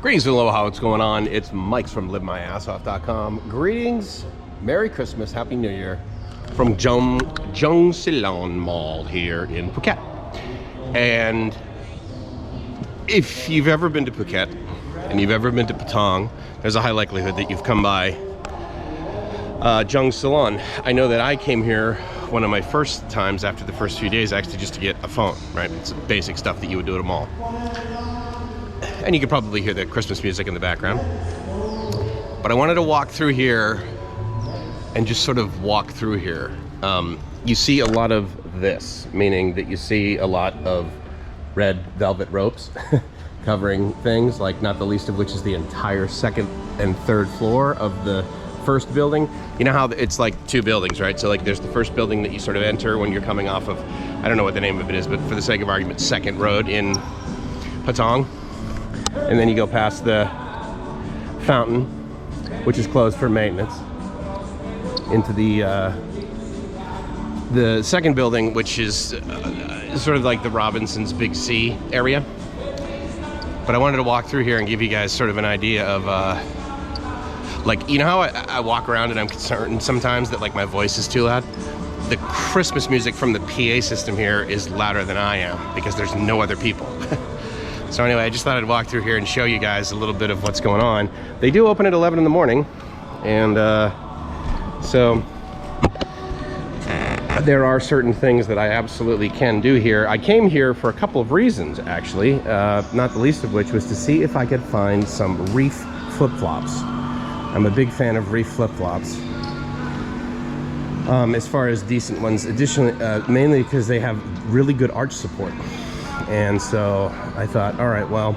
Greetings and aloha, what's going on? It's Mike's from LiveMyAssOff.com. Greetings, Merry Christmas, Happy New Year from Jungceylon Mall here in Phuket. And if you've ever been to Phuket and you've ever been to Patong, there's a high likelihood that you've come by Jungceylon. I know that I came here one of my first times after the first few days actually just to get a phone, right? It's basic stuff that you would do at a mall. And you can probably hear the Christmas music in the background. But I wanted to walk through here and just sort of walk through here. You see a lot of this, meaning that you see a lot of red velvet ropes covering things, like not the least of which is the entire second and third floor of the first building. You know how it's like two buildings, right? So like there's the first building that you sort of enter when you're coming off of, I don't know what the name of it is, but for the sake of argument, Second Road in Patong. And then you go past the fountain, which is closed for maintenance, into the second building, which is sort of like the Robinson's Big C area. But I wanted to walk through here and give you guys sort of an idea of like, you know how I walk around and I'm concerned sometimes that like my voice is too loud? The Christmas music from the PA system here is louder than I am because there's no other people. So anyway, I just thought I'd walk through here and show you guys a little bit of what's going on. They do open at 11 in the morning, and so there are certain things that I absolutely can do here. I came here for a couple of reasons, actually, not the least of which was to see if I could find some reef flip-flops. I'm a big fan of reef flip-flops. As far as decent ones, additionally, mainly because they have really good arch support. And so I thought, all right, well,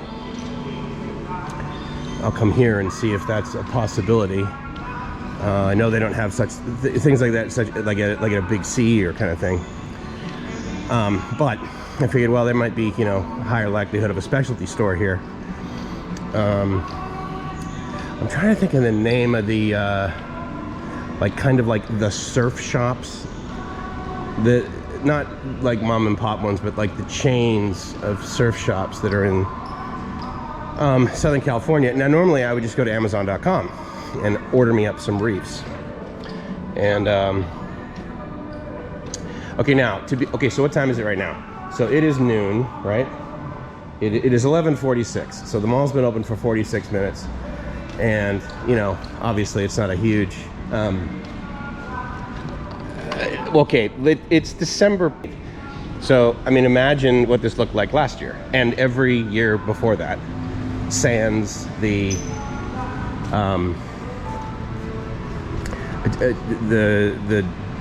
I'll come here and see if that's a possibility. I know they don't have such things like that, such like a big C or kind of thing. But I figured, well, there might be, you know, higher likelihood of a specialty store here. I'm trying to think of the name of the like kind of like the surf shops. Not like mom and pop ones, but like the chains of surf shops that are in Southern California. Now, normally I would just go to Amazon.com and order me up some reefs. And okay, now so what time is it right now? So it is noon, right? It is 11:46. So the mall's been open for 46 minutes, and you know, obviously it's not a huge. Okay, it's December, so I mean, imagine what this looked like last year and every year before that, sans the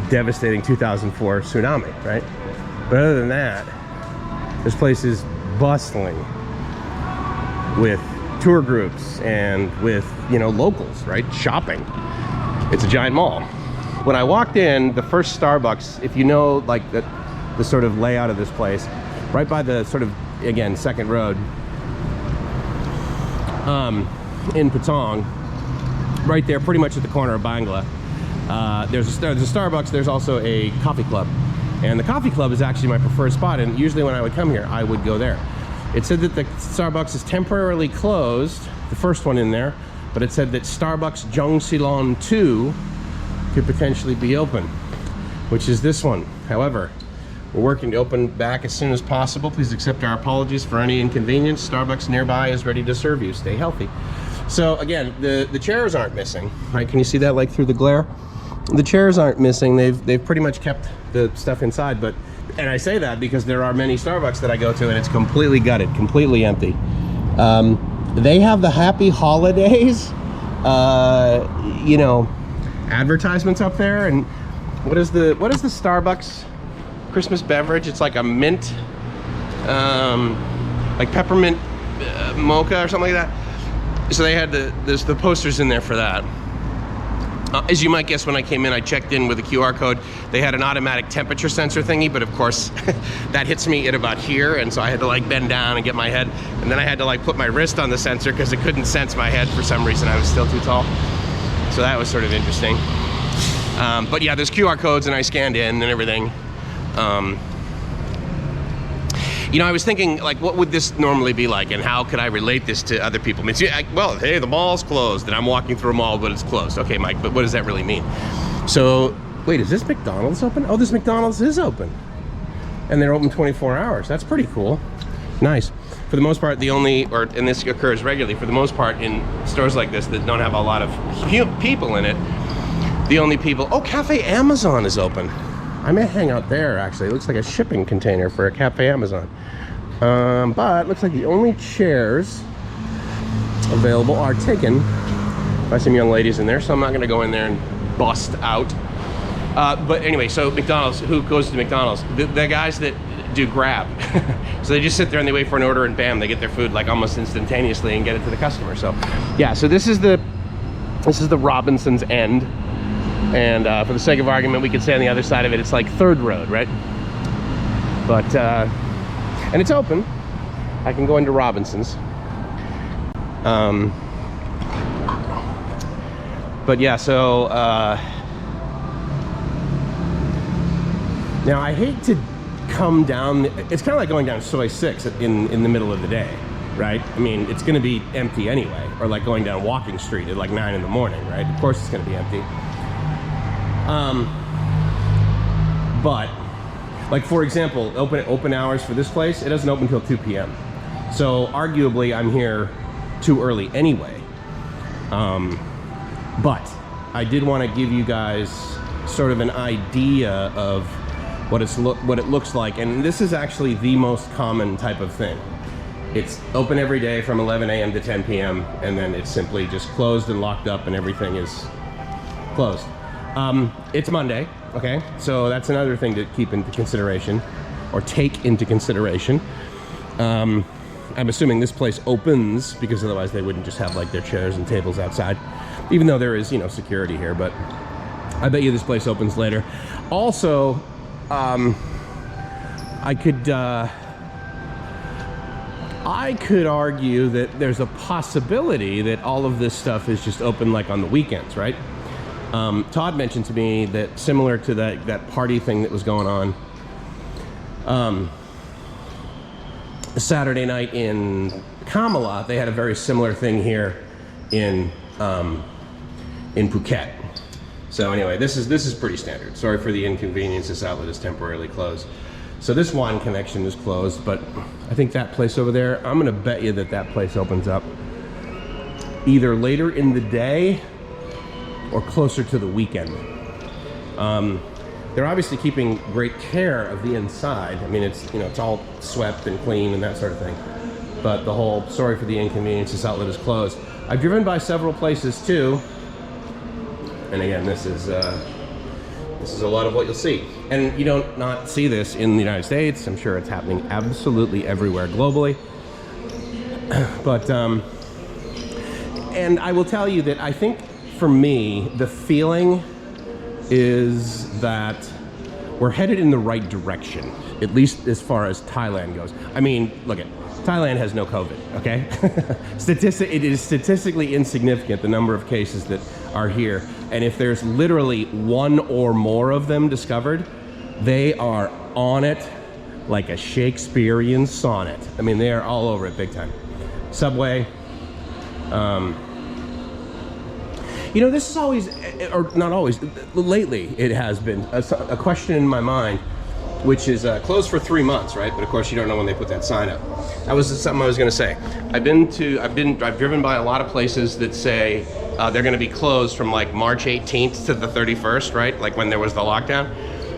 devastating 2004 tsunami, right? But other than that, this place is bustling with tour groups and with, you know, locals, right, shopping. It's a giant mall. When I walked in, the first Starbucks, if you know like the sort of layout of this place, right by the sort of, again, Second Road in Patong, right there pretty much at the corner of Bangla, there's a Starbucks. There's also a coffee club, and the coffee club is actually my preferred spot, and usually when I would come here I would go there. It said that the Starbucks is temporarily closed, the first one in there, but it said that Starbucks Jungceylon 2 could potentially be open, which is this one. However, we're working to open back as soon as possible. Please accept our apologies for any inconvenience. Starbucks nearby is ready to serve you. Stay healthy. So again, the chairs aren't missing, right? Can you see that like through the glare? The chairs aren't missing. They've pretty much kept the stuff inside, but, and I say that because there are many Starbucks that I go to and it's completely gutted, completely empty. They have the Happy Holidays, you know, advertisements up there. And what is the Starbucks Christmas beverage? It's like a mint, like peppermint mocha or something like that. So they had there's the posters in there for that. As you might guess, when I came in, I checked in with a QR code. They had an automatic temperature sensor thingy, but of course that hits me at about here, and so I had to like bend down and get my head, and then I had to like put my wrist on the sensor because it couldn't sense my head for some reason. I was still too tall. So that was sort of interesting. But yeah, there's QR codes and I scanned in and everything. You know, I was thinking, like, what would this normally be like, and how could I relate this to other people? I mean, well, hey, the mall's closed, and I'm walking through a mall, but it's closed. Okay, Mike, but what does that really mean? So, wait, is this McDonald's open? Oh, this McDonald's is open. And they're open 24 hours. That's pretty cool. Nice. For the most part, and this occurs regularly, for the most part in stores like this that don't have a lot of people in it, the only people, oh, Cafe Amazon is open. I may hang out there, actually. It looks like a shipping container for a Cafe Amazon. But it looks like the only chairs available are taken by some young ladies in there, so I'm not gonna go in there and bust out. But anyway, so McDonald's, who goes to McDonald's? The guys that do Grab. So they just sit there and they wait for an order, and bam, they get their food like almost instantaneously and get it to the customer. So yeah, so this is the Robinson's End, and for the sake of argument, we could say on the other side of it, it's like Third Road, right? But and it's open. I can go into Robinson's. But yeah, so now I hate to come down, it's kind of like going down Soy 6 in the middle of the day, right? I mean, it's gonna be empty anyway, or like going down Walking Street at like 9 in the morning, right? Of course it's gonna be empty. But like, for example, open hours for this place, it doesn't open until 2 p.m. So arguably I'm here too early anyway. But I did want to give you guys sort of an idea of what it looks like, and this is actually the most common type of thing. It's open every day from 11 a.m. to 10 p.m. and then it's simply just closed and locked up, and everything is closed. It's Monday, okay? So that's another thing to keep into consideration, or take into consideration. I'm assuming this place opens because otherwise they wouldn't just have like their chairs and tables outside, even though there is, you know, security here, but I bet you this place opens later. Also, I could argue that there's a possibility that all of this stuff is just open like on the weekends, right? Todd mentioned to me that similar to that party thing that was going on Saturday night in Kamala, they had a very similar thing here in Phuket. So anyway, this is pretty standard. Sorry for the inconvenience. This outlet is temporarily closed. So this Wine Connection is closed, but I think that place over there, I'm gonna bet you that place opens up either later in the day or closer to the weekend. They're obviously keeping great care of the inside. I mean, it's, you know, it's all swept and clean and that sort of thing. But the whole, sorry for the inconvenience, this outlet is closed. I've driven by several places too. And again, this is a lot of what you'll see. And you don't not see this in the United States. I'm sure it's happening absolutely everywhere globally. But, and I will tell you that I think for me, the feeling is that we're headed in the right direction, at least as far as Thailand goes. I mean, look at, Thailand has no COVID, okay? It is statistically insignificant, the number of cases that are here. And if there's literally one or more of them discovered, they are on it like a Shakespearean sonnet. I mean, they are all over it big time. Subway. You know, this is always, or not always, lately it has been a question in my mind, which is closed for 3 months, right? But of course you don't know when they put that sign up. That was something I was gonna say. I've driven by a lot of places that say they're gonna be closed from like March 18th to the 31st, right? Like when there was the lockdown,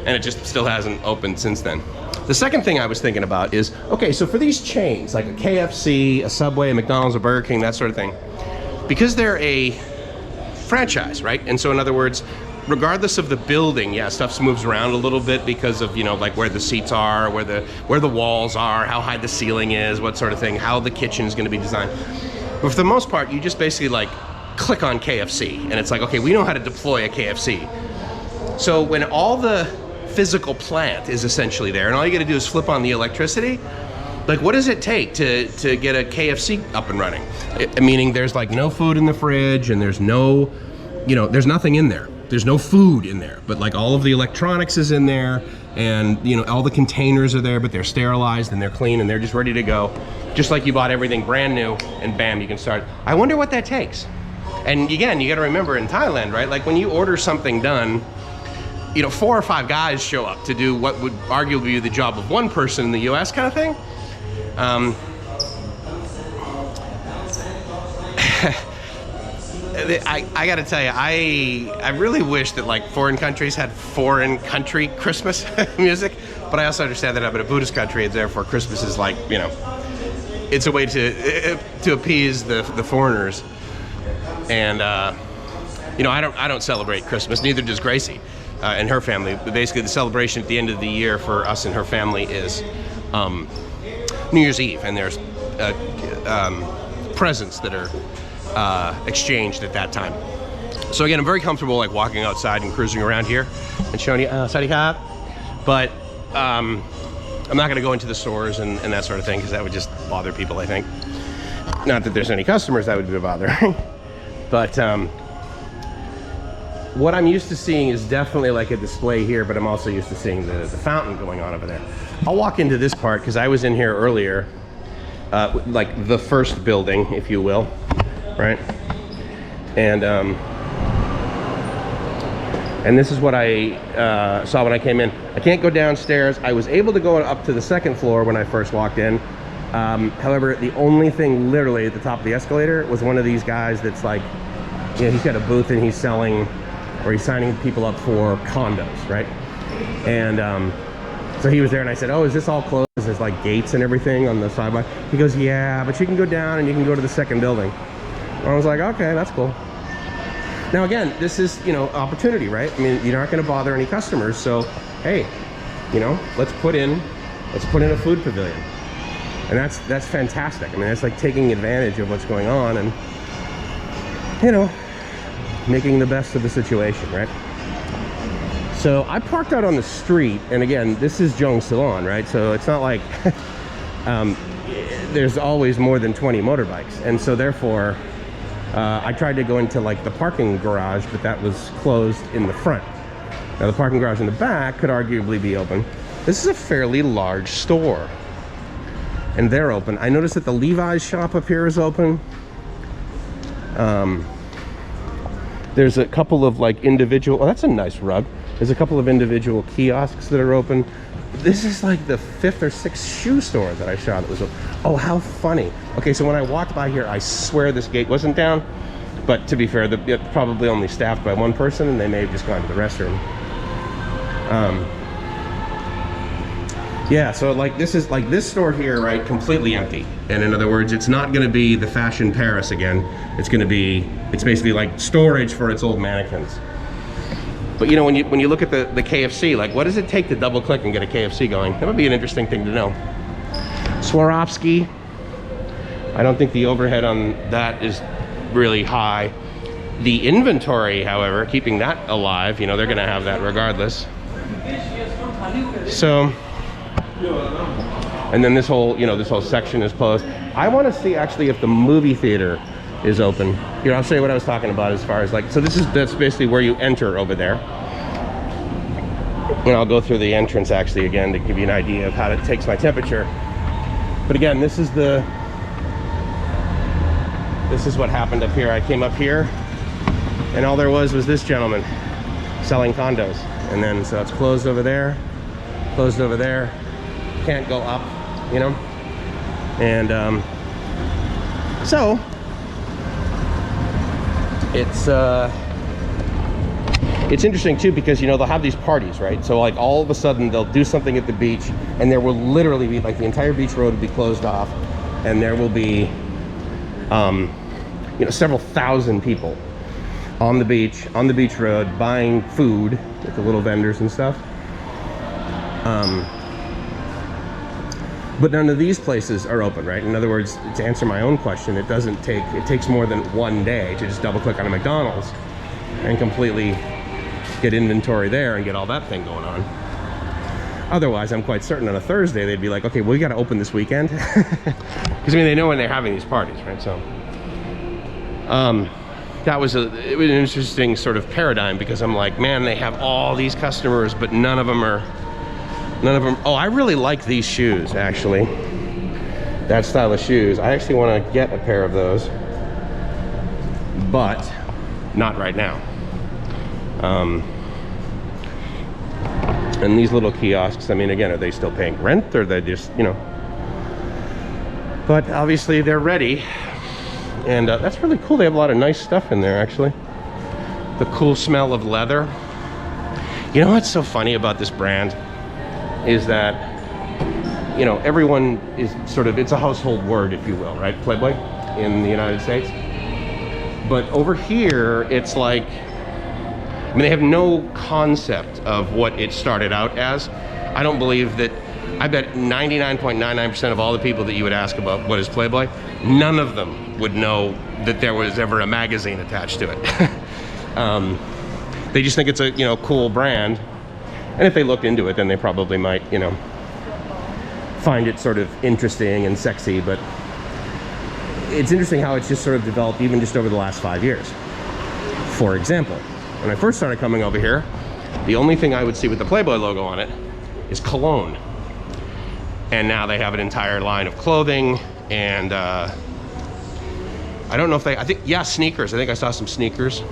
and it just still hasn't opened since then. The second thing I was thinking about is, okay, so for these chains, like a KFC, a Subway, a McDonald's, a Burger King, that sort of thing, because they're a franchise, right? And so in other words, regardless of the building, yeah, stuff moves around a little bit because of, you know, like where the seats are, where the walls are, how high the ceiling is, what sort of thing, how the kitchen is going to be designed. But for the most part, you just basically like click on KFC and it's like, okay, we know how to deploy a KFC. So when all the physical plant is essentially there and all you got to do is flip on the electricity, like what does it take to get a KFC up and running? Meaning there's like no food in the fridge and there's no, you know, there's nothing in there. there's no food in there, but like all of the electronics is in there, and you know, all the containers are there, but they're sterilized and they're clean and they're just ready to go, just like you bought everything brand new, and bam, you can start. I wonder what that takes. And again, you got to remember in Thailand, right? Like when you order something done, you know, 4 or 5 guys show up to do what would arguably be the job of one person in the US kind of thing. I gotta tell you, I really wish that like foreign countries had foreign country Christmas music, but I also understand that I'm in a Buddhist country, and therefore Christmas is like, you know, it's a way to appease the foreigners. And you know, I don't celebrate Christmas, neither does Gracie and her family. But basically, the celebration at the end of the year for us and her family is New Year's Eve, and there's presents that are exchanged at that time. So again, I'm very comfortable like walking outside and cruising around here and showing you Sawadee. But I'm not going to go into the stores and that sort of thing, because that would just bother people, I think. Not that there's any customers that would be bothering. But what I'm used to seeing is definitely like a display here, but I'm also used to seeing the fountain going on over there. I'll walk into this part because I was in here earlier, like the first building, if you will, right? And this is what I saw when I came in. I can't go downstairs. I was able to go up to the second floor when I first walked in. However, the only thing literally at the top of the escalator was one of these guys that's like, you know, he's got a booth and he's selling, or he's signing people up for condos, right? And so he was there, and I said, oh, is this all closed? There's like gates and everything on the sidewalk. He goes, yeah, but you can go down and you can go to the second building. And I was like, okay, that's cool. Now again, this is, you know, opportunity, right? I mean, you're not going to bother any customers, so hey, you know, let's put in a food pavilion. And that's fantastic. I mean, that's like taking advantage of what's going on and, you know, making the best of the situation, right? So I parked out on the street, and again, this is Jungceylon, right? So it's not like there's always more than 20 motorbikes, and so therefore I tried to go into like the parking garage, but that was closed in the front. Now the parking garage in the back could arguably be open. This is a fairly large store, and they're open. I noticed that the Levi's shop up here is open. There's a couple of like individual, oh, that's a nice rug. There's a couple of individual kiosks that are open. This is like the 5th or 6th shoe store that I saw that was open. Oh, how funny. Okay, so when I walked by here, I swear this gate wasn't down, but to be fair, it's probably only staffed by one person, and they may have just gone to the restroom. Yeah, so like this is like this store here, right, completely empty. And in other words, it's not going to be the fashion Paris again. It's basically like storage for its old mannequins. But you know, when you look at the KFC, like what does it take to double click and get a KFC going? That would be an interesting thing to know. Swarovski, I don't think the overhead on that is really high. The inventory, however, keeping that alive, you know, they're going to have that regardless. So, and then this whole section is closed. I want to see actually if the movie theater is open. Here, I'll show you what I was talking about as far as like, so that's basically where you enter over there. And I'll go through the entrance actually again to give you an idea of how it takes my temperature. But again, this is what happened up here. I came up here and all there was this gentleman selling condos. And then, so it's closed over there, can't go up, you know? And so it's interesting too, because you know they'll have these parties, right? So like all of a sudden they'll do something at the beach, and there will literally be like the entire beach road will be closed off, and there will be you know, several thousand people on the beach road buying food with the little vendors and stuff. But none of these places are open, right? In other words, to answer my own question, it takes more than one day to just double click on a McDonald's and completely get inventory there and get all that thing going on. Otherwise, I'm quite certain on a Thursday, they'd be like, okay, well, we got to open this weekend. Because I mean, they know when they're having these parties, right? So, that was an interesting sort of paradigm, because I'm like, man, they have all these customers, but none of them. Oh, I really like these shoes, actually. That style of shoes. I actually want to get a pair of those, but not right now. And these little kiosks, I mean, again, are they still paying rent, or they just, you know? But obviously they're ready, and that's really cool. They have a lot of nice stuff in there, actually. The cool smell of leather. You know what's so funny about this brand is that, you know, everyone is sort of, it's a household word, if you will, right? Playboy in the United States. But over here, it's like, I mean, they have no concept of what it started out as. I don't believe that, I bet 99.99% of all the people that you would ask about what is Playboy, none of them would know that there was ever a magazine attached to it. They just think it's a, you know, cool brand. And if they looked into it, then they probably might, you know, find it sort of interesting and sexy. But it's interesting how it's just sort of developed even just over the last 5 years. For example, when I first started coming over here, the only thing I would see with the Playboy logo on it is cologne. And now they have an entire line of clothing, and I don't know if they, I think, yeah, sneakers. I think I saw some sneakers.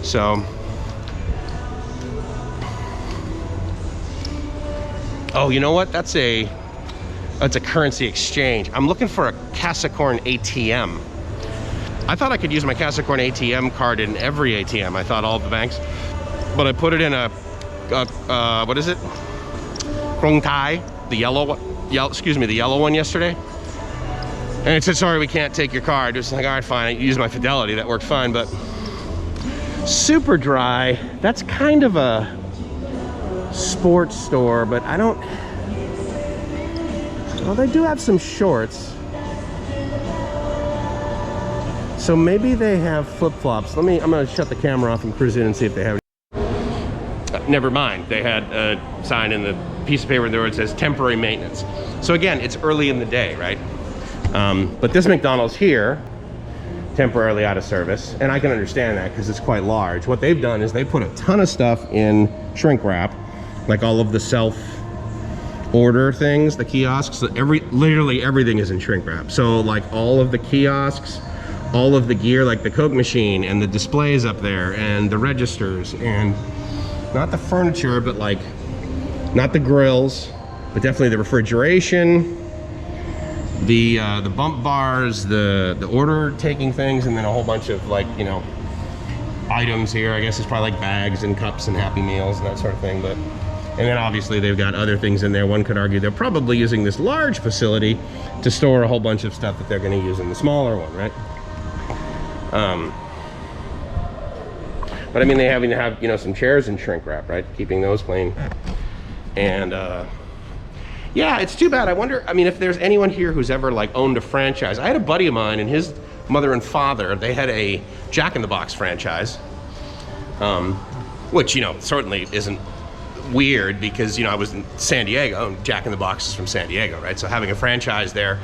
So, oh, you know what? That's a currency exchange. I'm looking for a Karon ATM. I thought I could use my Karon ATM card in every ATM. I thought all of the banks, but I put it in a what is it? Krong Thai, the yellow one yesterday. And it said, sorry, we can't take your card. It was like, all right, fine. I used my Fidelity. That worked fine, but super dry. That's kind of a sports store, but I don't, well, they do have some shorts. So maybe they have flip-flops. I'm gonna shut the camera off and cruise in and see if they have any. Never mind. They had a sign in the piece of paper there where it says temporary maintenance. So again, it's early in the day, right? But this McDonald's here, temporarily out of service, and I can understand that because it's quite large. What they've done is they put a ton of stuff in shrink wrap, like all of the self-order things, the kiosks. Literally everything is in shrink wrap. So like all of the kiosks, all of the gear, like the Coke machine and the displays up there and the registers, and not the furniture, but like, not the grills, but definitely the refrigeration, the bump bars, the order taking things, and then a whole bunch of, like, you know, items here. I guess it's probably like bags and cups and Happy Meals and that sort of thing. But, and then obviously they've got other things in there. One could argue they're probably using this large facility to store a whole bunch of stuff that they're going to use in the smaller one, right? But I mean, they having to have, you know, some chairs in shrink wrap, right? Keeping those clean. And yeah, it's too bad. I wonder, I mean, if there's anyone here who's ever like owned a franchise. I had a buddy of mine and his mother and father, they had a Jack in the Box franchise, which, you know, certainly isn't weird because, you know, I was in San Diego and Jack in the Box is from San Diego, right? So having a franchise there,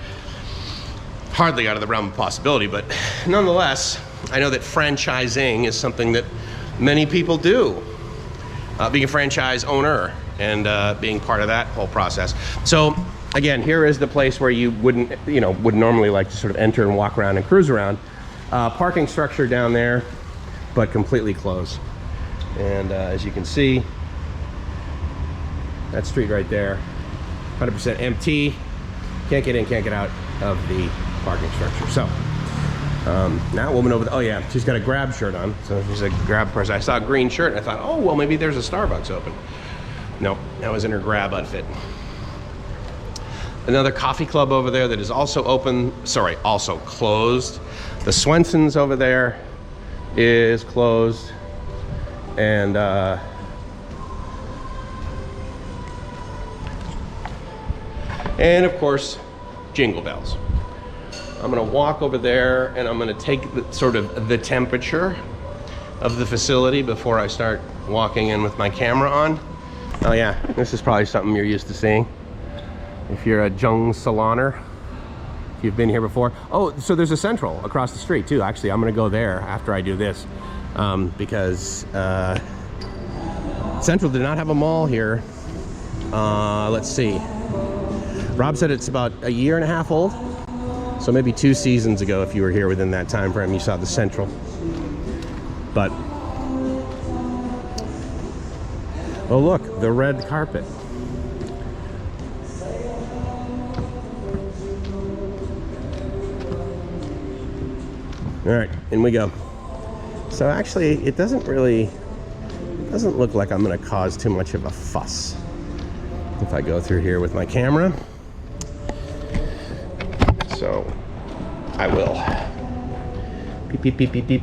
hardly out of the realm of possibility, but nonetheless, I know that franchising is something that many people do, being a franchise owner and being part of that whole process. So again, here is the place where you wouldn't, you know, would normally like to sort of enter and walk around and cruise around. Parking structure down there, but completely closed. And as you can see, that street right there, 100% empty. Can't get in, can't get out of the parking structure. So now woman over there, oh yeah, she's got a Grab shirt on. So she's a Grab person. I saw a green shirt and I thought, oh, well, maybe there's a Starbucks open. Nope, that was in her Grab outfit. Another coffee club over there that is also open, sorry, also closed. The Swenson's over there is closed. And of course, Jingle Bells. I'm gonna walk over there and I'm gonna take sort of the temperature of the facility before I start walking in with my camera on. Oh yeah, this is probably something you're used to seeing if you're a Jungceyloner. if you've been here before. Oh, so there's a Central across the street too. Actually, I'm gonna go there after I do this, because Central did not have a mall here. Let's see. Rob said it's about a year and a half old. So maybe 2 seasons ago, if you were here within that time frame, you saw the Central. But, oh look, the red carpet. All right, in we go. So actually, it doesn't look like I'm gonna cause too much of a fuss if I go through here with my camera. So I will. Beep, beep, beep, beep, beep.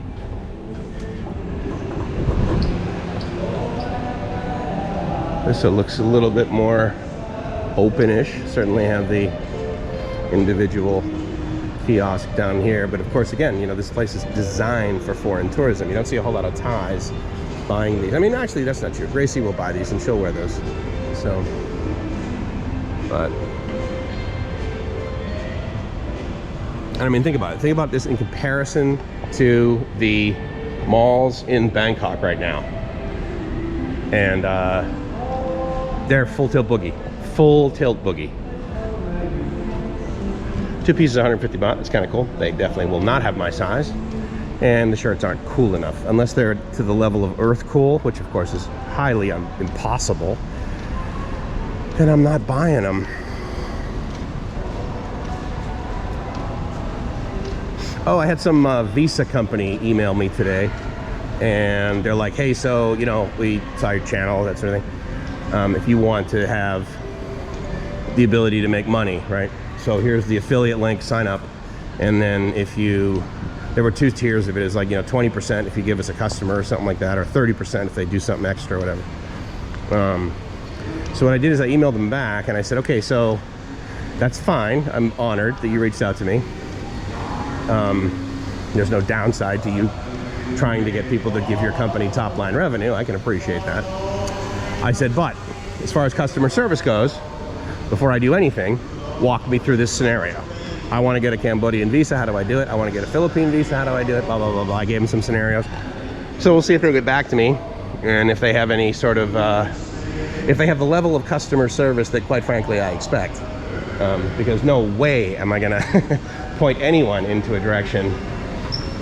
This looks a little bit more open-ish. Certainly have the individual kiosk down here, but of course, again, you know, this place is designed for foreign tourism. You don't see a whole lot of Thais buying these. I mean, actually, that's not true. Gracie will buy these and she'll wear those. So, but, and I mean, think about it. Think about this in comparison to the malls in Bangkok right now. And they're full tilt boogie. Full tilt boogie. 2 pieces, 150 baht. It's kind of cool. They definitely will not have my size. And the shirts aren't cool enough. Unless they're to the level of Earth Cool, which of course is highly impossible, then I'm not buying them. Oh, I had some visa company email me today. And they're like, hey, so, you know, we saw your channel, that sort of thing. If you want to have the ability to make money, right? So here's the affiliate link, sign up. And then if you, there were 2 tiers of it. It's like, you know, 20% if you give us a customer or something like that, or 30% if they do something extra or whatever. So what I did is I emailed them back and I said, okay, so that's fine. I'm honored that you reached out to me. There's no downside to you trying to get people to give your company top line revenue. I can appreciate that. I said, but as far as customer service goes, before I do anything, walk me through this scenario. I want to get a Cambodian visa. How do I do it? I want to get a Philippine visa. How do I do it? Blah, blah, blah, blah. I gave them some scenarios. So we'll see if they'll get back to me. And if they have any sort of, if they have the level of customer service that quite frankly I expect. Because no way am I going to point anyone into a direction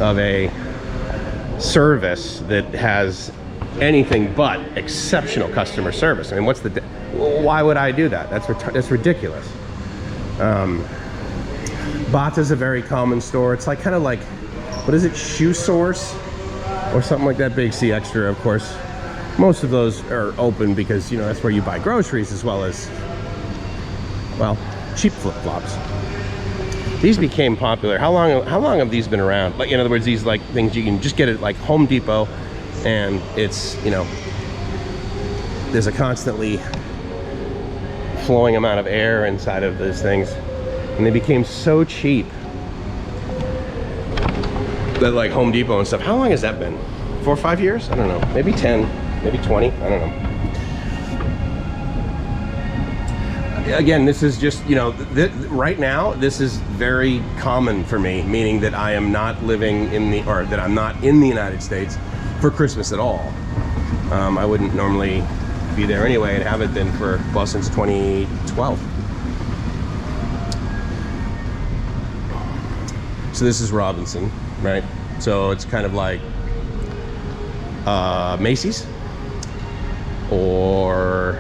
of a service that has anything but exceptional customer service. I mean, what's the, why would I do that? That's ridiculous. Bata's a very common store. It's like kind of like, what is it, Shoe Source or something like that. Big C Extra, of course. Most of those are open because, you know, that's where you buy groceries as well as, well, cheap flip-flops. These became popular. How long have these been around? Like, in other words, these like things you can just get at like Home Depot, and it's, you know, there's a constantly flowing amount of air inside of those things, and they became so cheap that like Home Depot and stuff. How long has that been? 4 or 5 years? I don't know. Maybe 10, maybe 20. I don't know. Again, this is just, you know, right now, this is very common for me, meaning that I am not living in the, or that I'm not in the United States for Christmas at all. I wouldn't normally be there anyway, and haven't been for, well, since 2012. So this is Robinson, right? So it's kind of like Macy's, or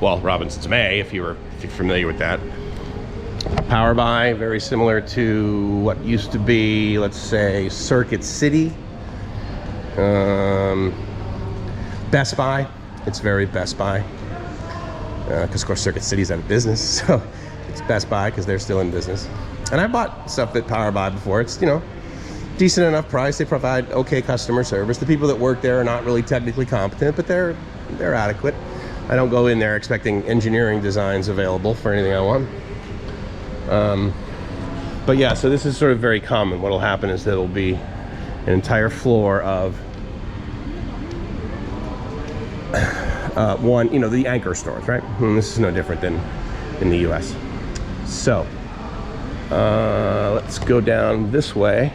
well, Robinson's May, if you're familiar with that. Power Buy, very similar to what used to be, let's say, Circuit City. Best Buy, it's very Best Buy, because of course Circuit City's out of business, so it's Best Buy because they're still in business. And I bought stuff at Power Buy before. It's, you know, decent enough price. They provide okay customer service. The people that work there are not really technically competent, but they're adequate. I don't go in there expecting engineering designs available for anything I want. But yeah, so this is sort of very common. What'll happen is there'll be an entire floor of one, you know, the anchor stores, right? And this is no different than in the US. So let's go down this way.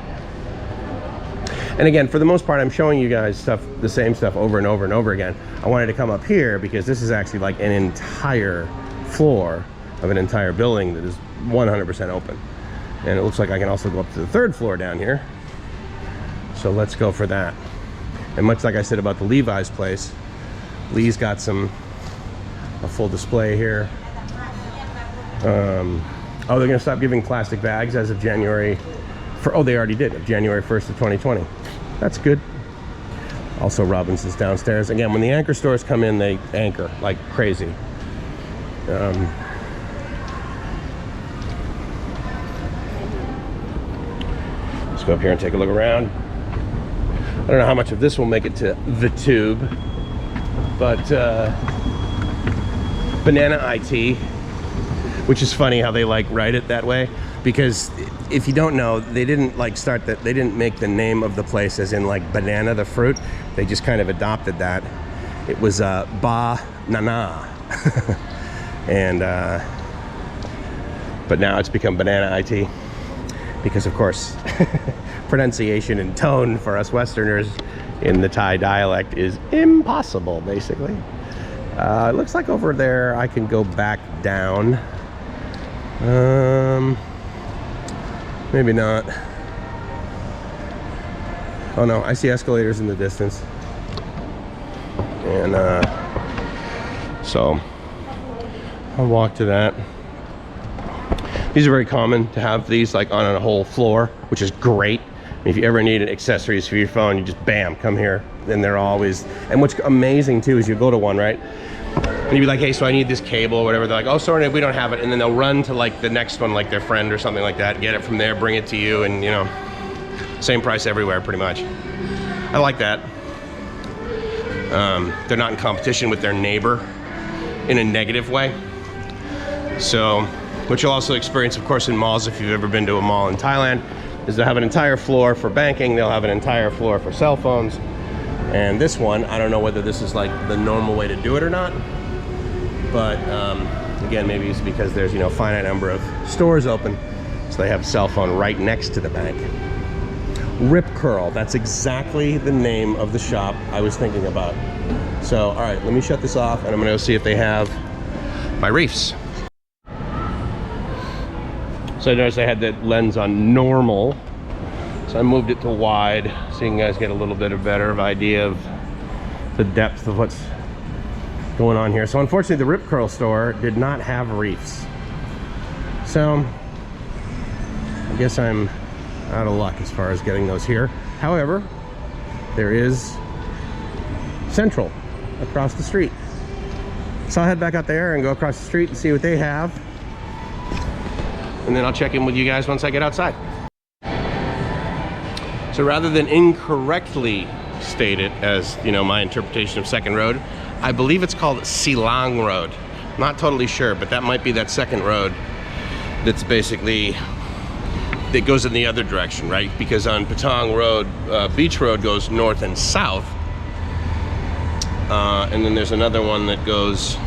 And again, for the most part, I'm showing you guys stuff, the same stuff over and over and over again. I wanted to come up here because this is actually like an entire floor of an entire building that is 100% open. And it looks like I can also go up to the 3rd floor down here. So let's go for that. And much like I said about the Levi's place, Lee's got a full display here. Oh, they're gonna stop giving plastic bags as of January, oh, they already did, of January 1st of 2020. That's good. Also Robinson's downstairs. Again, when the anchor stores come in, they anchor like crazy. Let's go up here and take a look around. I don't know how much of this will make it to the tube, but Banana IT, which is funny how they like write it that way, because if you don't know, they didn't like start that, they didn't make the name of the place as in like banana the fruit. They just kind of adopted that. It was Ba Nana. And but now it's become Banana IT because of course pronunciation and tone for us Westerners in the Thai dialect is impossible, basically. It looks like over there I can go back down. Maybe not. Oh no, I see escalators in the distance. And so I'll walk to that. These are very common to have these like on a whole floor, which is great. If you ever need accessories for your phone, you just bam, come here. Then they're always, and what's amazing too is you go to one, right? And you'd be like, hey, so I need this cable or whatever. They're like, oh, sorry, we don't have it. And then they'll run to like the next one, like their friend or something like that, get it from there, bring it to you, and you know, same price everywhere pretty much. I like that. They're not in competition with their neighbor in a negative way. So, what you'll also experience, of course, in malls, if you've ever been to a mall in Thailand, is they'll have an entire floor for banking, they'll have an entire floor for cell phones. And this one, I don't know whether this is like the normal way to do it or not, but again, maybe it's because there's, you know, finite number of stores open, so they have a cell phone right next to the bank. Rip Curl, that's exactly the name of the shop I was thinking about. So, all right, let me shut this off and I'm gonna go see if they have my reefs. So I noticed I had that lens on normal, so I moved it to wide so you guys get a little bit of better idea of the depth of what's going on here. So unfortunately the Rip Curl store did not have reefs, so I guess I'm out of luck as far as getting those here. However, there is Central across the street, so I'll head back out there and go across the street and see what they have, and then I'll check in with you guys once I get outside. So rather than incorrectly state it as, you know, my interpretation of Second Road, I believe it's called Silang Road. Not totally sure, but that might be that second road that's basically, that goes in the other direction, right? Because on Patong Road, Beach Road goes north and south. And then there's another one that goes,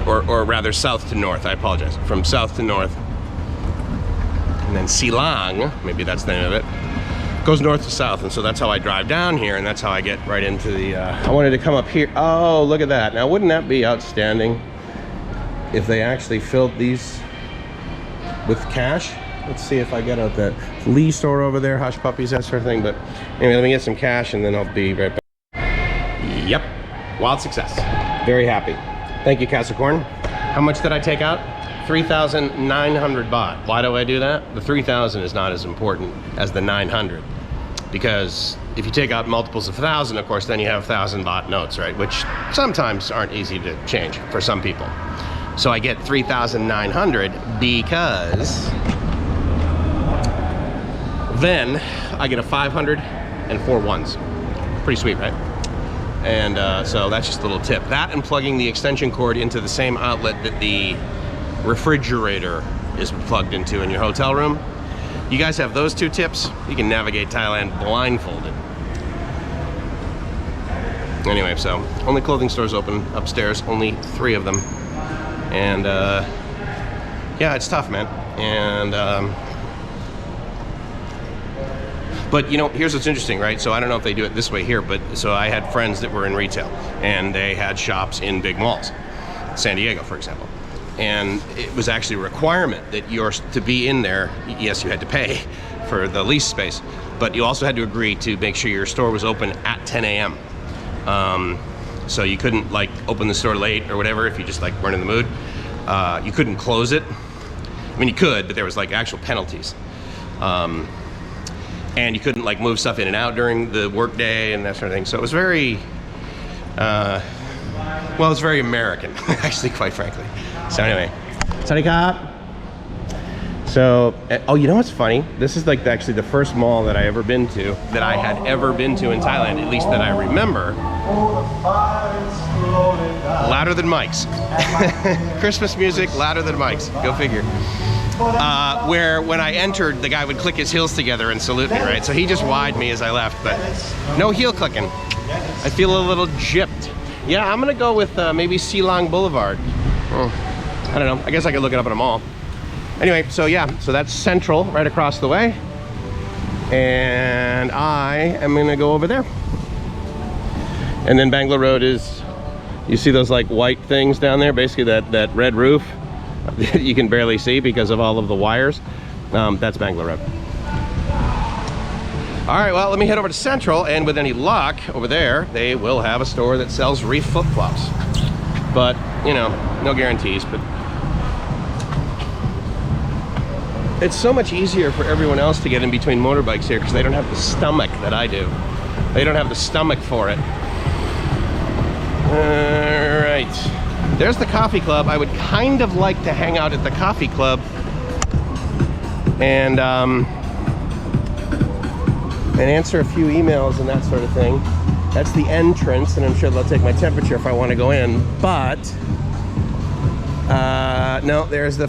or rather south to north, I apologize, from south to north. And then Silang, maybe that's the name of it, goes north to south, and so that's how I drive down here, and that's how I get right into the, I wanted to come up here. Oh, look at that. Now, wouldn't that be outstanding if they actually filled these with cash? Let's see if I get out that Lee store over there, Hush Puppies, that sort of thing. But anyway, let me get some cash, and then I'll be right back. Yep, wild success. Very happy. Thank you, Casacorn. How much did I take out? 3,900 baht. Why do I do that? The 3,000 is not as important as the 900, because if you take out multiples of 1,000, of course, then you have 1,000 baht notes, right? Which sometimes aren't easy to change for some people. So I get 3,900 because then I get a 500 and 4 ones. Pretty sweet, right? And so that's just a little tip. That and plugging the extension cord into the same outlet that the refrigerator is plugged into in your hotel room. You guys have those 2 tips, you can navigate Thailand blindfolded. Anyway, so only clothing stores open upstairs, only 3 of them. And yeah, it's tough, man. And but you know, here's what's interesting, right? So I don't know if they do it this way here, but so I had friends that were in retail, and they had shops in big malls, San Diego, for example. And it was actually a requirement that you're to be in there. Yes, you had to pay for the lease space, but you also had to agree to make sure your store was open at 10 a.m. So you couldn't like open the store late or whatever if you just like weren't in the mood. You couldn't close it. I mean, you could, but there was like actual penalties. And you couldn't like move stuff in and out during the workday and that sort of thing. So it was very, well, it's very American, actually, quite frankly. So anyway, Sunny Cop. So, oh, you know what's funny? This is like actually the first mall that I had ever been to in Thailand, at least that I remember. Louder than MIKES. Christmas music, louder than MIKES. Go figure. Where when I entered, the guy would click his heels together and salute me, right? So he just wide me as I left, but no heel clicking. I feel a little gypped. Yeah, I'm gonna go with maybe Silang Boulevard. I don't know, I guess I could look it up in a mall. Anyway, so yeah, so that's Central right across the way. And I am gonna go over there. And then Bangla Road is, you see those like white things down there, basically that red roof that you can barely see because of all of the wires. That's Bangla Road. All right, well, let me head over to Central, and with any luck over there, they will have a store that sells Reef flip-flops. But, you know, no guarantees, but it's so much easier for everyone else to get in between motorbikes here because they don't have the stomach that I do. They don't have the stomach for it. All right, there's the coffee club. I would kind of like to hang out at the coffee club and answer a few emails and that sort of thing. That's the entrance, and I'm sure they'll take my temperature if I want to go in, but no, there's the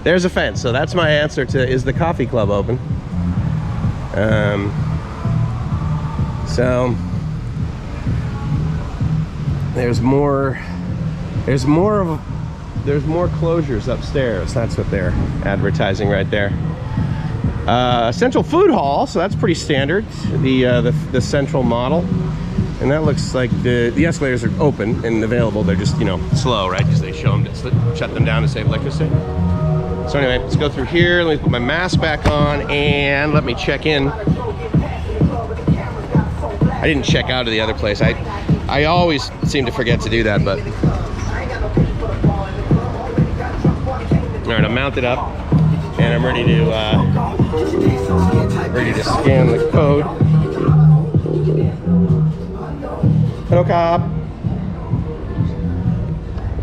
there's a fence. So that's my answer to, is the coffee club open? So there's more closures upstairs. That's what they're advertising right there. Central Food Hall, so that's pretty standard, the Central model. And that looks like the escalators are open and available. They're just, you know, slow, right? Because they show them to shut them down to save electricity. So anyway, let's go through here. Let me put my mask back on and let me check in. I didn't check out of the other place. I always seem to forget to do that, but. All right, I'm mounted up and I'm ready to scan the code. Hello, cop.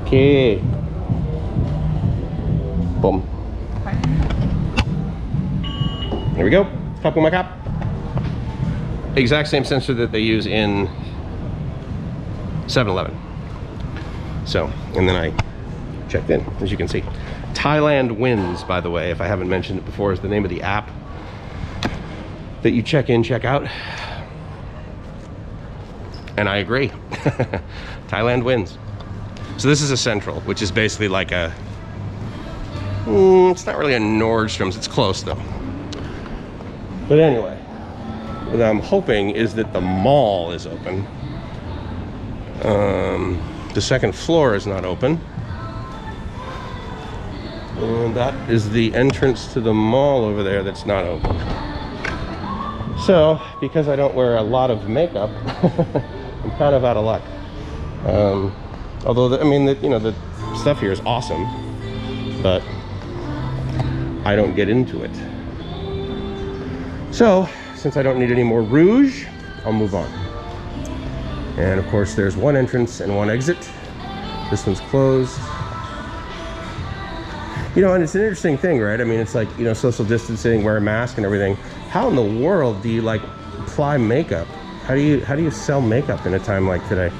Okay. Boom. There we go. Talk with my cop. Exact same sensor that they use in 7-Eleven. So, and then I checked in, as you can see. Thailand Wins, by the way, if I haven't mentioned it before, is the name of the app that you check in, check out. And I agree. Thailand Wins. So this is a Central, which is basically like a, it's not really a Nordstrom's, it's close though. But anyway, what I'm hoping is that the mall is open. The second floor is not open. And that is the entrance to the mall over there that's not open. So, because I don't wear a lot of makeup, I'm kind of out of luck. Although, the stuff here is awesome, but I don't get into it. So, since I don't need any more rouge, I'll move on. And of course, there's one entrance and one exit. This one's closed. You know, and it's an interesting thing, right? I mean, it's like, you know, social distancing, wear a mask and everything. How in the world do you like apply makeup? How do you sell makeup in a time like today?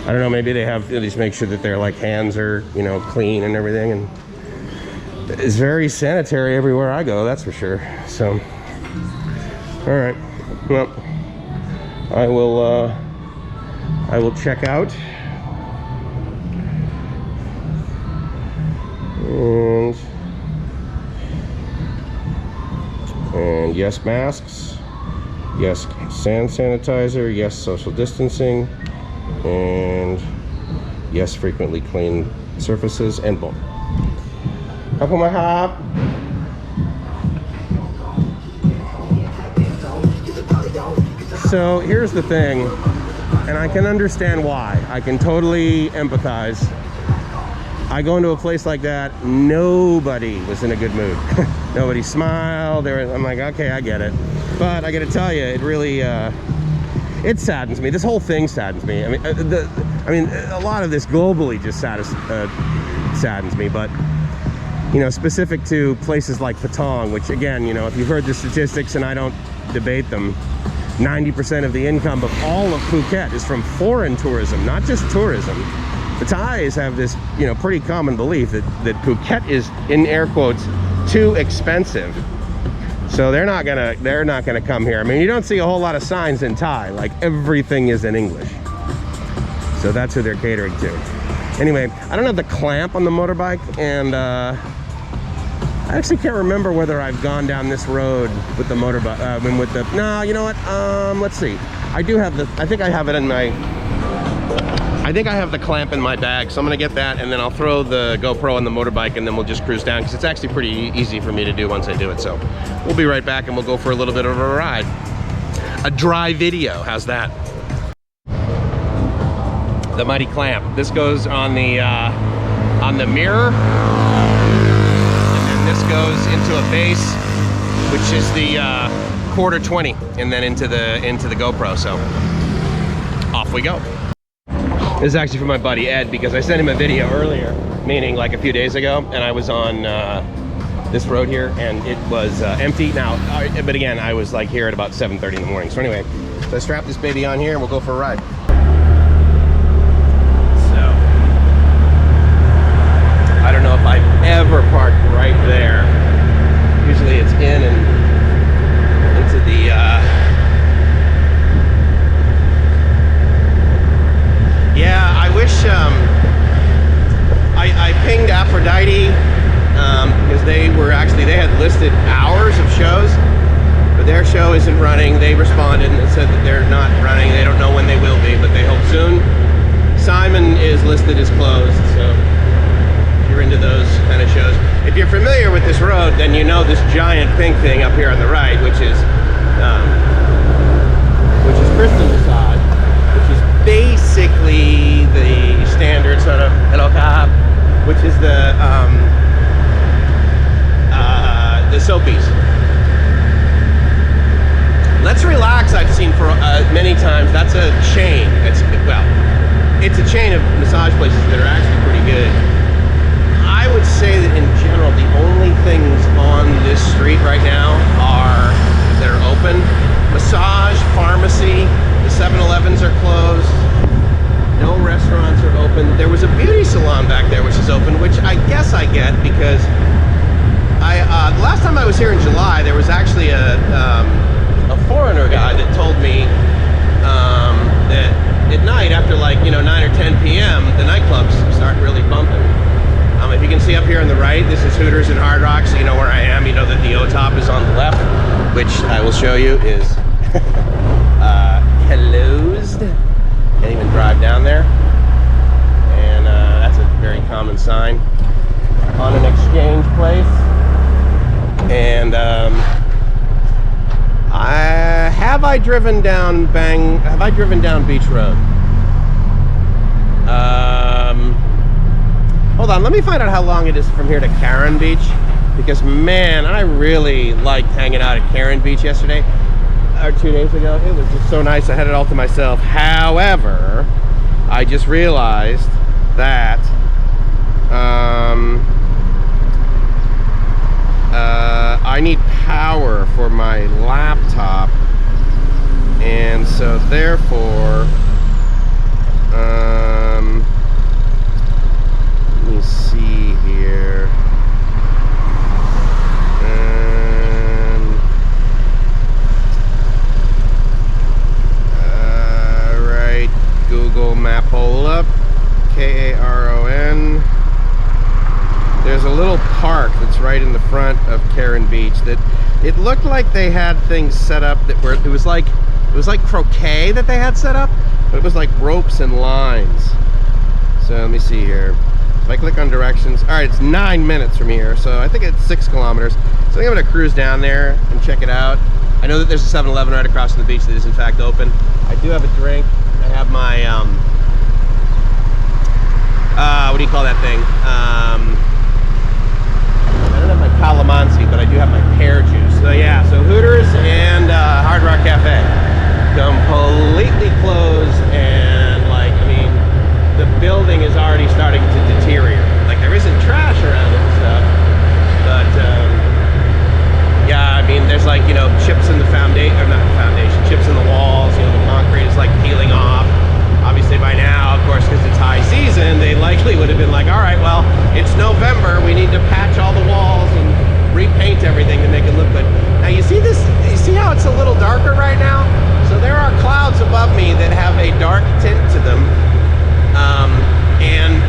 I don't know, maybe they have, they just make sure that their like hands are, you know, clean and everything. And it's very sanitary everywhere I go, that's for sure. So, all right, well, I will check out. And And yes, masks. Yes, hand sanitizer. Yes, social distancing. And yes, frequently clean surfaces. And boom. So here's the thing, and I can understand why. I can totally empathize. I go into a place like that, nobody was in a good mood. Nobody smiled. I'm like, okay, I get it. But I gotta tell you, it really, it saddens me. This whole thing saddens me. I mean, a lot of this globally just saddens me, but you know, specific to places like Patong, which again, you know, if you've heard the statistics, and I don't debate them, 90% of the income of all of Phuket is from foreign tourism, not just tourism. The Thais have this, you know, pretty common belief that Phuket is, in air quotes, too expensive. So they're not gonna come here. I mean, you don't see a whole lot of signs in Thai, like everything is in English. So that's who they're catering to. Anyway, I don't have the clamp on the motorbike, and I actually can't remember whether I've gone down this road with the motorbike. No, you know what? Let's see. I do have I think I have it in my, I think I have the clamp in my bag, so I'm gonna get that, and then I'll throw the GoPro on the motorbike, and then we'll just cruise down, because it's actually pretty easy for me to do once I do it. So we'll be right back, and we'll go for a little bit of a ride. A dry video, how's that? The mighty clamp. This goes on the mirror. This goes into a base, which is the quarter 20, and then into the GoPro. So off we go. This is actually from my buddy Ed, because I sent him a video earlier, meaning like a few days ago, and I was on this road here, and it was empty. Now, but again, I was like here at about 7:30 in the morning. So anyway, let's strap this baby on here, and we'll go for a ride. I don't know if I've ever parked right there. Usually it's in and into the yeah, I wish I pinged Aphrodite because they had listed hours of shows, but their show isn't running. They responded and said that they're not running. They don't know when they will be, but they hope soon. Simon is listed as closed, so into those kind of shows. If you're familiar with this road, then you know this giant pink thing up here on the right, which is Crystal Massage, which is basically the standard sort of hello cab, which is the soapies. Let's Relax, I've seen for many times. That's a chain. It's a chain of massage places that are actually pretty good. I would say that in general, the only things on this street right now that are open: massage, pharmacy, the 7-Elevens are closed, no restaurants are open. There was a beauty salon back there which is open, which I guess I get, because the last time I was here in July, there was actually a foreigner guy that told me that at night, after like 9 or 10 p.m., the nightclubs start really bumping. If you can see up here on the right, this is Hooters and Hard Rock, so you know where I am. You know that the O-Top is on the left, which I will show you is closed. Can't even drive down there. And that's a very common sign on an exchange place. And have I driven down Beach Road? Hold on, let me find out how long it is from here to Karon Beach, because man, I really liked hanging out at Karon Beach yesterday, or 2 days ago. It was just so nice. I had it all to myself. However, I just realized that I need power for my laptop, and so therefore let me see here. Right, Google map, hold up, Karon. There's a little park that's right in the front of Karon Beach that it looked like they had things set up that were, it was like croquet that they had set up, but it was like ropes and lines. So let me see here. If I click on directions, all right, it's 9 minutes from here, so I think it's 6 kilometers. So I think I'm gonna cruise down there and check it out. I know that there's a 7-Eleven right across from the beach that is in fact open. I do have a drink. I have my, what do you call that thing? I don't have my calamansi, but I do have my pear juice. So yeah, so Hooters and Hard Rock Cafe completely closed, and like, I mean, the building is already starting to deteriorate. Like, there isn't trash around it and stuff, but yeah, I mean, there's like, you know, chips in the foundation, or not the foundation, chips in the walls, you know, the concrete is like peeling off. Obviously by now, of course, because it's high season, they likely would have been like, all right, well, it's November, we need to patch all the walls and repaint everything to make it look good. Now you see this, you see how it's a little darker right now? So there are clouds above me that have a dark tint to them. And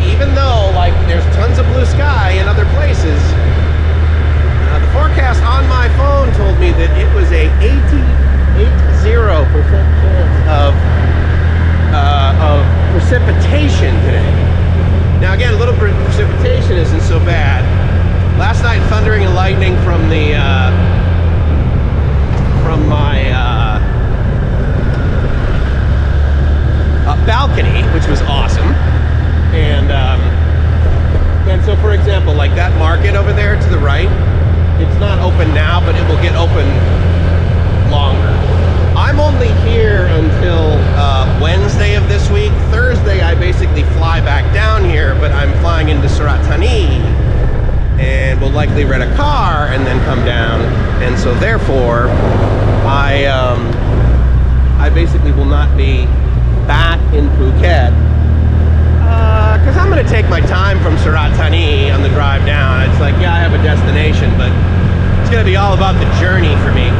even though like there's tons of blue sky in other places, the forecast on my phone told me that it was a 80% chance of precipitation today. Now again, a little bit of precipitation isn't so bad. Last night, thundering and lightning from the from my balcony, which was awesome. And so, for example, like that market over there to the right, it's not open now, but it will get open longer. I'm only here until Wednesday of this week. Thursday, I basically fly back down here, but I'm flying into Surat Thani, and will likely rent a car and then come down. And so, therefore, I basically will not be back in Phuket, because I'm going to take my time from Surat Thani on the drive down. It's like, yeah, I have a destination, but it's going to be all about the journey for me.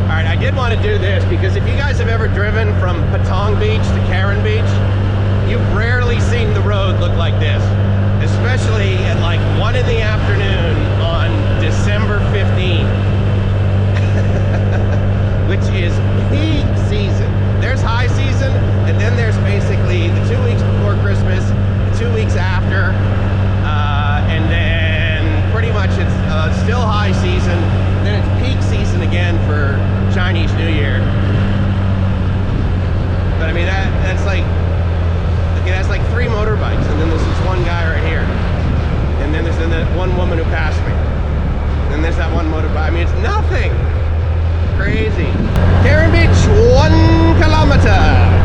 All right, I did want to do this because if you guys have ever driven from Patong Beach to Karon Beach, you've rarely seen the road look like this, especially at like 1 in the afternoon on December 15th, which is peak season. There's high season, and then there's basically the 2 weeks before Christmas, the 2 weeks after, and then pretty much it's still high season. Then it's peak season again for Chinese New Year. But I mean, that's like, okay, that's like 3 motorbikes, and then there's this one guy right here, and then there's that one woman who passed me, and then there's that one motorbike. I mean, it's nothing. Crazy. Karon Beach, 1 kilometer.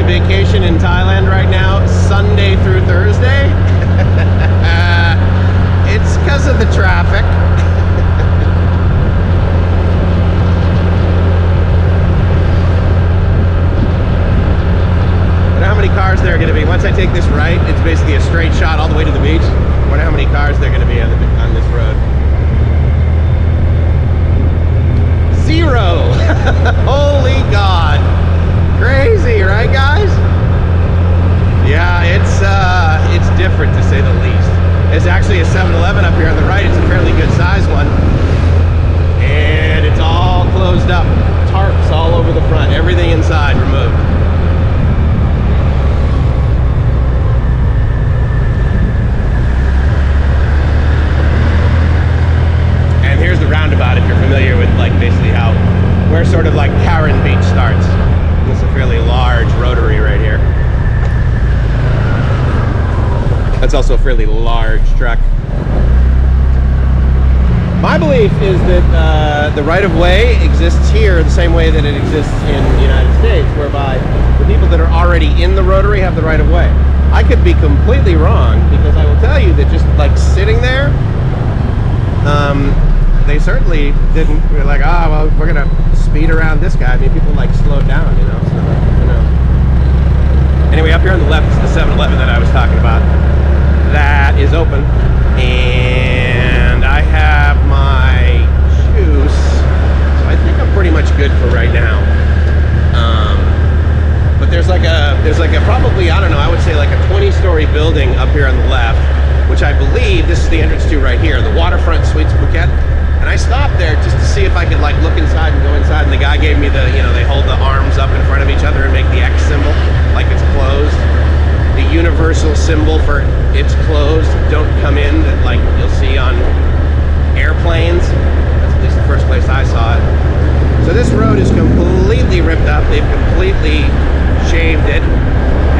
Vacation in Thailand right now, Sunday through Thursday. It's because of the traffic. I wonder how many cars there are going to be. Once I take this right, it's basically a straight shot all the way to the beach. I wonder how many cars there are going to be on this road. 0. Holy God. Crazy, right, guys? Yeah, it's different to say the least. There's actually a 7-Eleven up here on the right. It's a fairly good sized one, and it's all closed up. Tarps all over the front. Everything inside removed. And here's the roundabout if you're familiar with like basically where sort of like Karon Beach starts. It's a fairly large rotary right here. That's also a fairly large truck. My belief is that the right-of-way exists here the same way that it exists in the United States, whereby the people that are already in the rotary have the right-of-way. I could be completely wrong, because I will tell you that just like sitting there, they certainly didn't, like, ah, well, we're gonna speed around this guy. I mean, people like slowed down, you know, so, you know. Anyway, up here on the left is the 7-Eleven that I was talking about. That is open, and I have my juice, so I think I'm pretty much good for right now. But there's like a probably, I don't know, I would say like a 20-story building up here on the left, which I believe this is the entrance to right here, the Waterfront Suites Phuket. And I stopped there just to see if I could like look inside and go inside, and the guy gave me the, you know, they hold the arms up in front of each other and make the X symbol like it's closed. The universal symbol for it's closed, don't come in, that like you'll see on airplanes. That's at least the first place I saw it. So this road is completely ripped up. They've completely shaved it,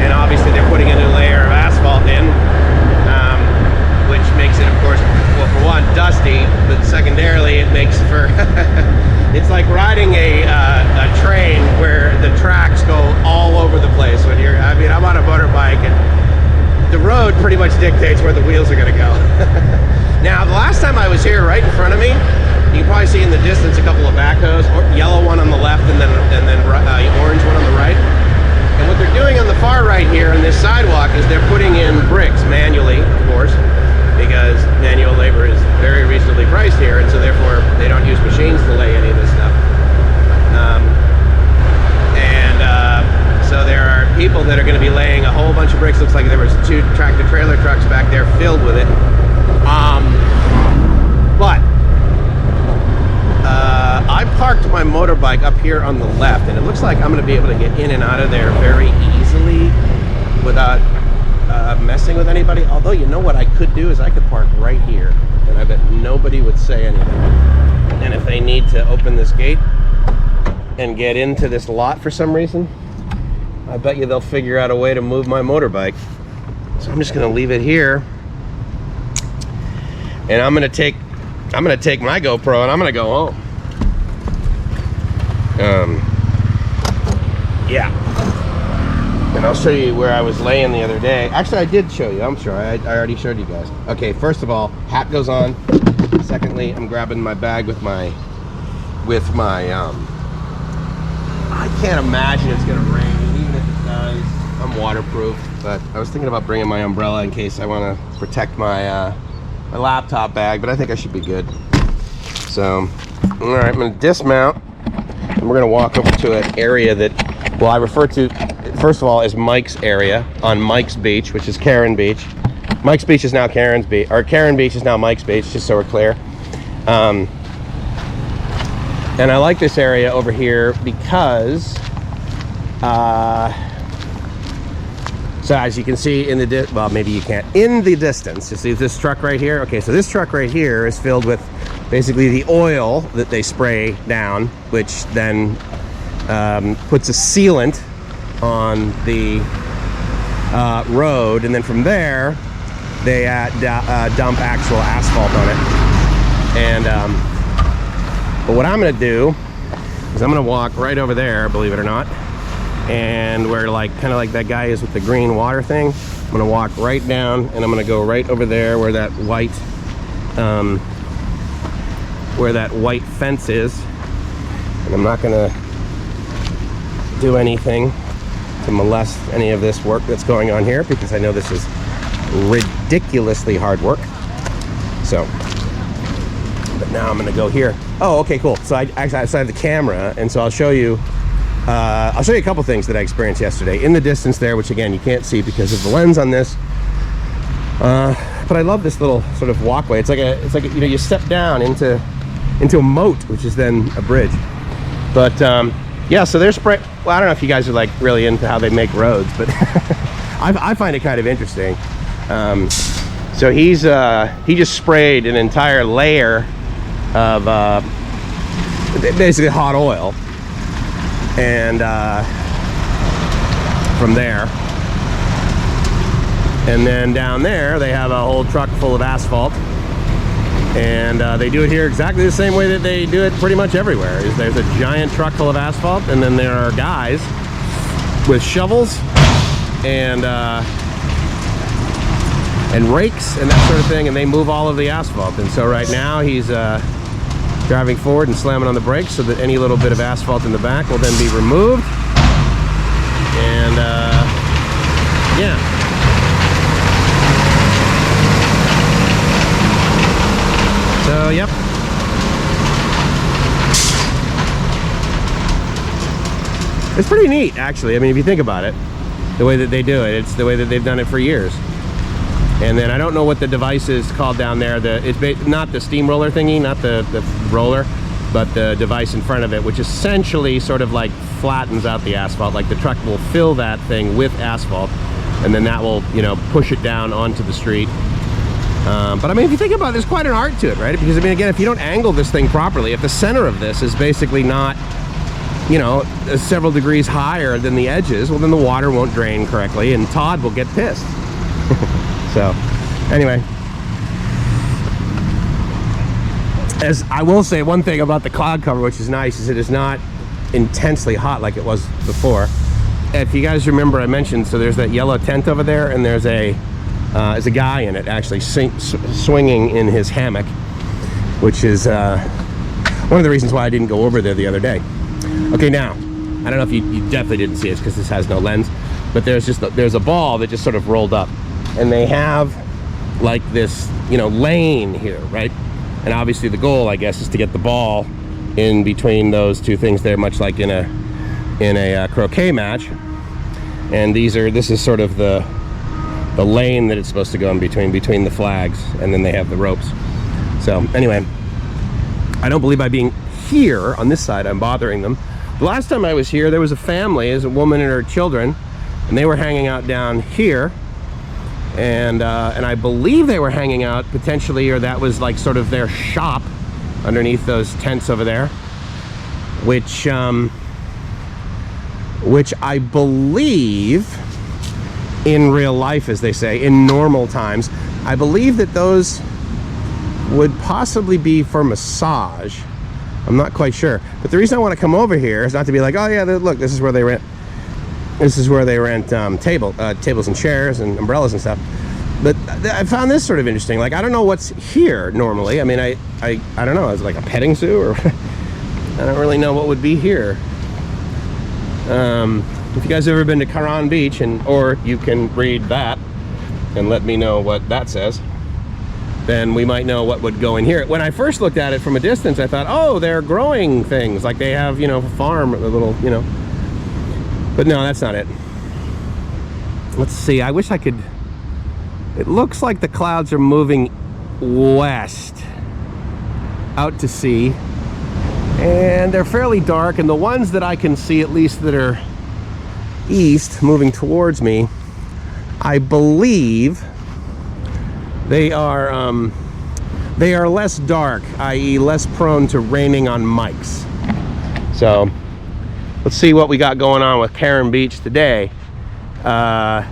and obviously they're putting a new layer of asphalt in, which makes it, of course, well, for one, dusty, but secondarily it makes for it's like riding a train where the tracks go all over the place. When you're, I mean, I'm on a motorbike and the road pretty much dictates where the wheels are going to go. Now, the last time I was here, right in front of me, you can probably see in the distance a couple of backhoes, yellow one on the left and then orange one on the right. And what they're doing on the far right here on this sidewalk is they're putting in bricks manually, of course, because manual labor is very reasonably priced here, and so therefore they don't use machines to lay any of this stuff. So there are people that are going to be laying a whole bunch of bricks. Looks like there was 2 tractor-trailer trucks back there filled with it. But I parked my motorbike up here on the left, and it looks like I'm going to be able to get in and out of there very easily without messing with anybody. Although, you know what I could do is I could park right here, and I bet nobody would say anything. And if they need to open this gate and get into this lot for some reason, I bet you they'll figure out a way to move my motorbike. So I'm just going to leave it here, and I'm going to take my GoPro and I'm going to go home. Yeah. And I'll show you where I was laying the other day. Actually, I did show you. I'm sure I already showed you guys. Okay, first of all, hat goes on. Secondly, I'm grabbing my bag with my I can't imagine it's gonna rain. Even if it does, I'm waterproof. But I was thinking about bringing my umbrella in case I want to protect my my laptop bag, but I think I should be good. So, all right, I'm gonna dismount, and we're gonna walk over to an area that, well, I refer to, first of all, as Mike's area on Mike's Beach, which is Karon Beach. Mike's Beach is now Karon's Beach, or Karon Beach is now Mike's Beach, just so we're clear. And I like this area over here because, so as you can see in the, well, maybe you can't, in the distance, you see this truck right here? Okay, so this truck right here is filled with basically the oil that they spray down, which then puts a sealant on the road, and then from there they dump actual asphalt on it. And but what I'm gonna do is I'm gonna walk right over there, believe it or not, and where like kind of like that guy is with the green water thing. I'm gonna walk right down, and I'm gonna go right over there where that white fence is, and I'm not gonna do anything to molest any of this work that's going on here, because I know this is ridiculously hard work. So, but now I'm gonna go here. Oh, okay, cool. So I have the camera, and so I'll show you a couple things that I experienced yesterday in the distance there, which again you can't see because of the lens on this. But I love this little sort of walkway. It's like you know, you step down into a moat, which is then a bridge. But yeah, so there's spray. Well, I don't know if you guys are like really into how they make roads, but I find it kind of interesting. So he just sprayed an entire layer of basically hot oil, and from there, and then down there they have a whole truck full of asphalt, and they do it here exactly the same way that they do it pretty much everywhere. There's a giant truck full of asphalt, and then there are guys with shovels and rakes and that sort of thing, and they move all of the asphalt. And so right now he's driving forward and slamming on the brakes so that any little bit of asphalt in the back will then be removed. And Yeah. So, yep. It's pretty neat, actually. I mean, if you think about it, the way that they do it, it's the way that they've done it for years. And then I don't know what the device is called down there. It's not the steamroller thingy, not the roller, but the device in front of it, which essentially sort of like flattens out the asphalt. Like the truck will fill that thing with asphalt, and then that will, you know, push it down onto the street. But I mean, if you think about it, there's quite an art to it, right? Because I mean, again, if you don't angle this thing properly, if the center of this is basically not, you know, several degrees higher than the edges, well, then the water won't drain correctly, and Todd will get pissed. So, anyway. As I will say, one thing about the cloud cover, which is nice, is it is not intensely hot like it was before. If you guys remember, I mentioned, so there's that yellow tent over there, and there's a guy in it actually swinging in his hammock, which is one of the reasons why I didn't go over there the other day. Okay, now, I don't know if you definitely didn't see it because this has no lens, but there's a ball that just sort of rolled up, and they have like this, you know, lane here, right? And obviously the goal, I guess, is to get the ball in between those two things there, much like in a croquet match. And this is sort of the lane that it's supposed to go in between the flags, and then they have the ropes. So anyway, I don't believe by being here on this side I'm bothering them. The last time I was here, there was a family, there's a woman and her children, and they were hanging out down here, and I believe they were hanging out potentially, or that was like sort of their shop underneath those tents over there, which I believe in real life, as they say, in normal times, I believe that those would possibly be for massage. I'm not quite sure, but the reason I want to come over here is not to be like, oh yeah, look, this is where they rent. This is where they rent tables and chairs and umbrellas and stuff. But I found this sort of interesting. Like, I don't know what's here normally. I mean, I don't know. Is it like a petting zoo, or I don't really know what would be here. If you guys have ever been to Karon Beach, or you can read that and let me know what that says, then we might know what would go in here. When I first looked at it from a distance, I thought, oh, they're growing things. Like they have, you know, a farm, a little, you know. But no, that's not it. Let's see, I wish I could, it looks like the clouds are moving west out to sea, and they're fairly dark, and the ones that I can see, at least that are east, moving towards me, I believe they are less dark, i.e. less prone to raining on MIKES. So let's see what we got going on with Karon Beach today, and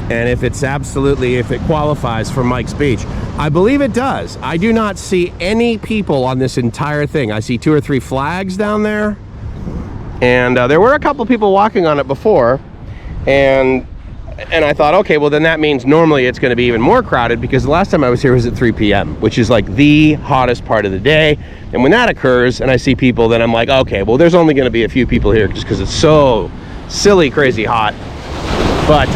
if it qualifies for MIKES Beach. I believe it does. I do not see any people on this entire thing. I see 2 or 3 flags down there, and there were a couple people walking on it before, and I thought, okay, well then that means normally it's going to be even more crowded, because the last time I was here was at 3 p.m., which is like the hottest part of the day. And when that occurs and I see people, then I'm like, okay, well there's only going to be a few people here just because it's so silly, crazy hot. But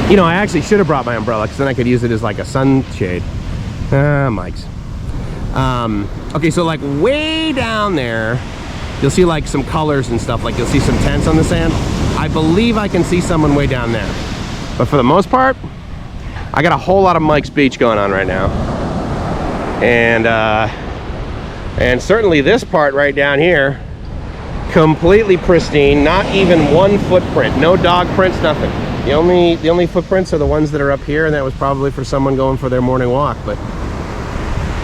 you know, I actually should have brought my umbrella, because then I could use it as like a sunshade. MIKES. Okay, so like way down there, you'll see like some colors and stuff. Like you'll see some tents on the sand. I believe I can see someone way down there. But for the most part, I got a whole lot of MIKES Beach going on right now. And certainly this part right down here, completely pristine, not even one footprint, no dog prints, nothing. The only footprints are the ones that are up here, and that was probably for someone going for their morning walk. But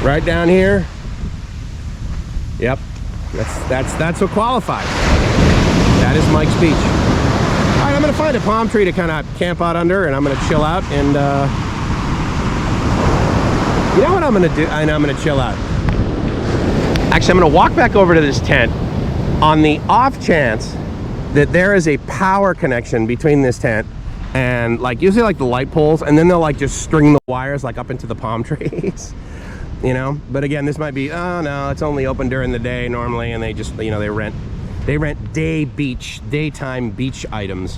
right down here, yep, that's what qualifies. That is MIKES Beach. All right, I'm gonna find a palm tree to kind of camp out under, and I'm gonna chill out. And you know what I'm gonna do? I know I'm gonna chill out. Actually, I'm gonna walk back over to this tent on the off chance that there is a power connection between this tent and like usually like the light poles, and then they'll like just string the wires like up into the palm trees. You know, but again, this might be, oh no, it's only open during the day normally, and they just, you know, they rent daytime beach items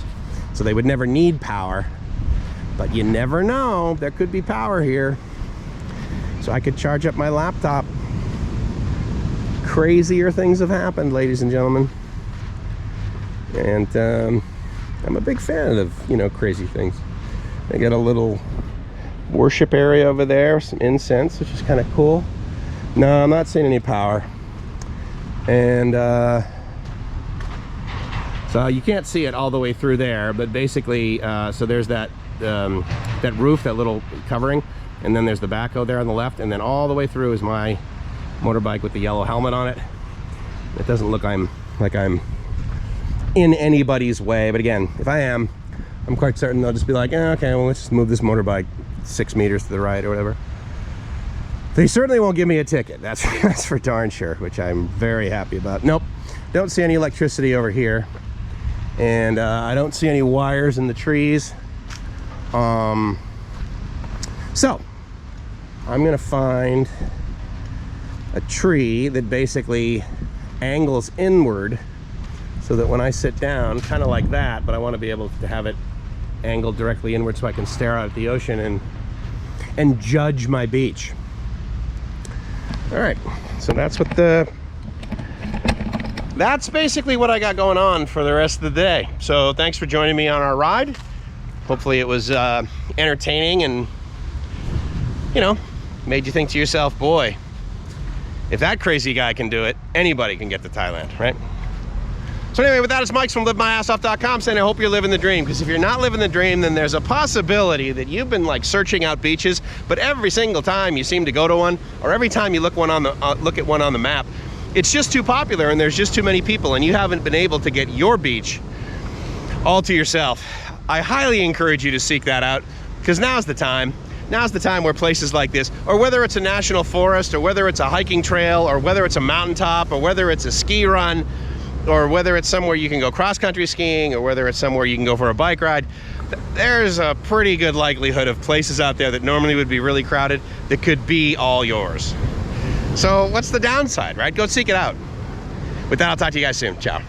So they would never need power, but you never know, there could be power here. So I could charge up my laptop. Crazier things have happened, ladies and gentlemen. And I'm a big fan of, you know, crazy things. They got a little worship area over there, some incense, which is kind of cool. No, I'm not seeing any power. And so you can't see it all the way through there, but basically, so there's that that roof, that little covering, and then there's the backhoe there on the left, and then all the way through is my motorbike with the yellow helmet on it. It doesn't look like I'm in anybody's way, but again, if I am, I'm quite certain they'll just be like, okay, well, let's just move this motorbike 6 meters to the right or whatever. They certainly won't give me a ticket, that's for darn sure, which I'm very happy about. Nope, don't see any electricity over here, and I don't see any wires in the trees. So I'm gonna find a tree that basically angles inward, so that when I sit down, kind of like that, but I want to be able to have it angled directly inward so I can stare out at the ocean and judge my beach. All right, so that's basically what I got going on for the rest of the day. So thanks for joining me on our ride. Hopefully it was entertaining and, you know, made you think to yourself, boy, if that crazy guy can do it, anybody can get to Thailand, right? So anyway, with that, it's Mike's from LiveMyAssOff.com saying I hope you're living the dream, because if you're not living the dream, then there's a possibility that you've been like searching out beaches, but every single time you seem to go to one, or every time you look at one on the map, it's just too popular and there's just too many people, and you haven't been able to get your beach all to yourself. I highly encourage you to seek that out, because now's the time. Now's the time where places like this, or whether it's a national forest, or whether it's a hiking trail, or whether it's a mountaintop, or whether it's a ski run, or whether it's somewhere you can go cross-country skiing, or whether it's somewhere you can go for a bike ride, there's a pretty good likelihood of places out there that normally would be really crowded that could be all yours. So what's the downside, right? Go seek it out. With that, I'll talk to you guys soon. Ciao.